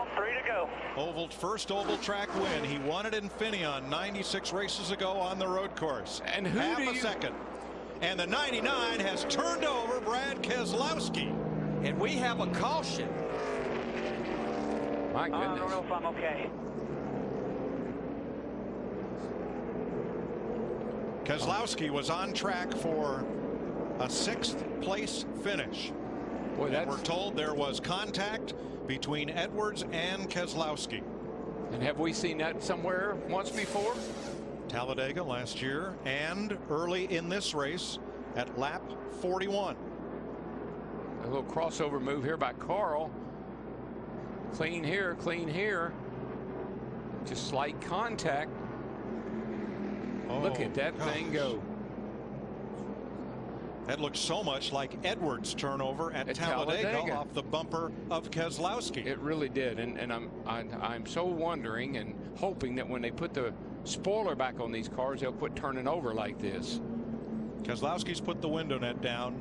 count, 3 to go. First oval track win. He won it in Infineon 96 races ago on the road course. And who half do a second. And the 99 has turned over Brad Keselowski. And we have a caution. My goodness. I don't know if I'm okay. Keselowski was on track for a 6th place finish. Boy, we're told there was contact between Edwards and Keselowski. And have we seen that somewhere once before? Talladega last year and early in this race at lap 41. A little crossover move here by Carl. Clean here, clean here. Just slight contact. Oh, look at that thing go. That looked so much like Edwards' turnover at Talladega off the bumper of Keselowski. It really did, and I'm so wondering and hoping that when they put the spoiler back on these cars, they'll quit turning over like this. Keselowski's put the window net down.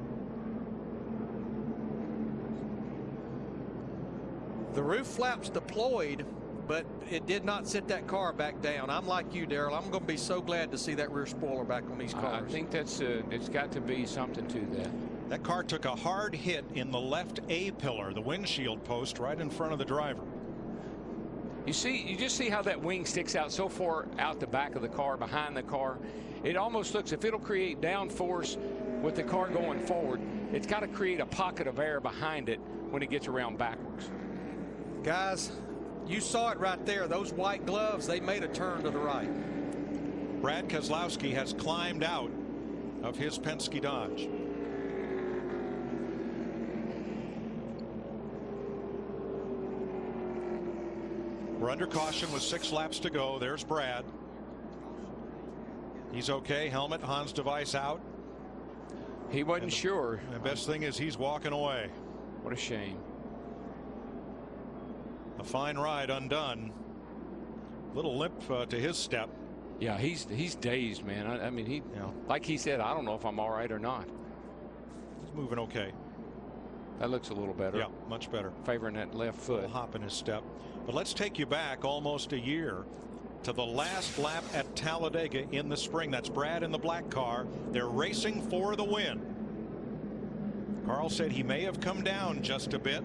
The roof flaps deployed, but it did not sit that car back down. I'm like you, Daryl. I'm going to be so glad to see that rear spoiler back on these cars. I think that's it's got to be something to that. That car took a hard hit in the left A pillar, the windshield post right in front of the driver. You just see how that wing sticks out so far out the back of the car, behind the car. It almost looks, if it'll create downforce with the car going forward, it's got to create a pocket of air behind it when it gets around backwards. Guys, you saw it right there. Those white gloves, they made a turn to the right. Brad Keselowski has climbed out of his Penske Dodge. We're under caution with 6 laps to go. There's Brad. He's okay. Helmet, Hans device out. He wasn't sure. The best thing is he's walking away. What a shame. A fine ride undone. Little limp to his step. Yeah, he's dazed, man. I mean, like he said, I don't know if I'm all right or not. He's moving okay. That looks a little better. Yeah, much better. Favoring that left foot. A little hop in his step. But let's take you back almost a year to the last lap at Talladega in the spring. That's Brad in the black car. They're racing for the win. Carl said he may have come down just a bit.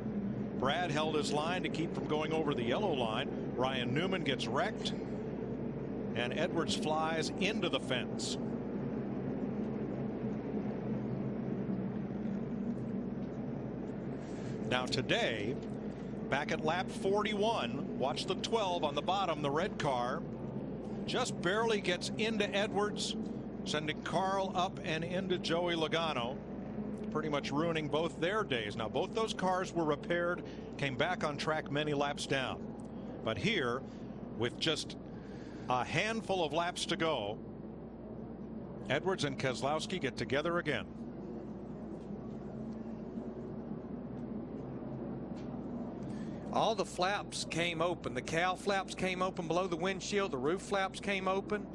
Brad held his line to keep from going over the yellow line. Ryan Newman gets wrecked, and Edwards flies into the fence. Now today, back at lap 41, watch the 12 on the bottom, the red car just barely gets into Edwards, sending Carl up and into Joey Logano, pretty much ruining both their days. Now both those cars were repaired, came back on track many laps down, but here with just a handful of laps to go, Edwards and Keselowski get together again. All the flaps came open. The cowl flaps came open below the windshield. The roof flaps came open.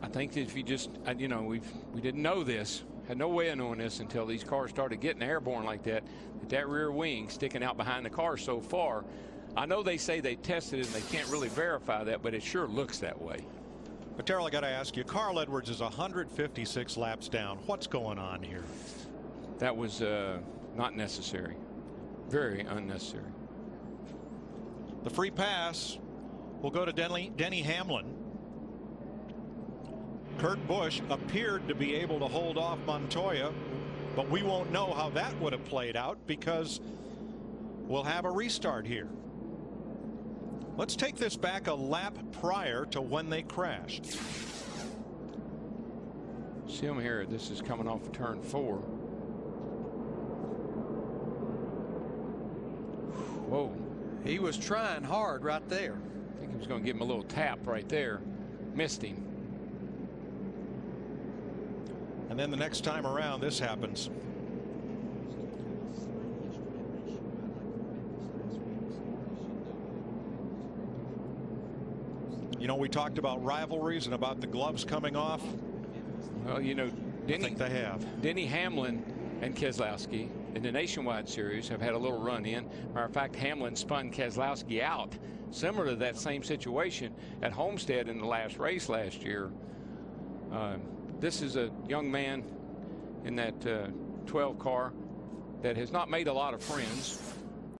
I think that if you just, you know, we didn't know this, had no way of knowing this until these cars started getting airborne like that. That rear wing sticking out behind the car so far. I know they say they tested it and they can't really verify that, but it sure looks that way. But Terrell, I got to ask you, Carl Edwards is 156 laps down. What's going on here? That was not necessary. Very unnecessary. The free pass will go to Denny Hamlin. Kurt Busch appeared to be able to hold off Montoya, but we won't know how that would have played out because we'll have a restart here. Let's take this back a lap prior to when they crashed. See him here. This is coming off of turn 4. Whoa. He was trying hard right there. I think he was going to give him a little tap right there. Missed him. And then the next time around, this happens. You know, we talked about rivalries and about the gloves coming off. Well, you know, I think they have. Denny Hamlin and Keselowski in the Nationwide Series have had a little run in. Matter of fact, Hamlin spun Keselowski out, similar to that same situation at Homestead in the last race last year. This is a young man in that 12 car that has not made a lot of friends.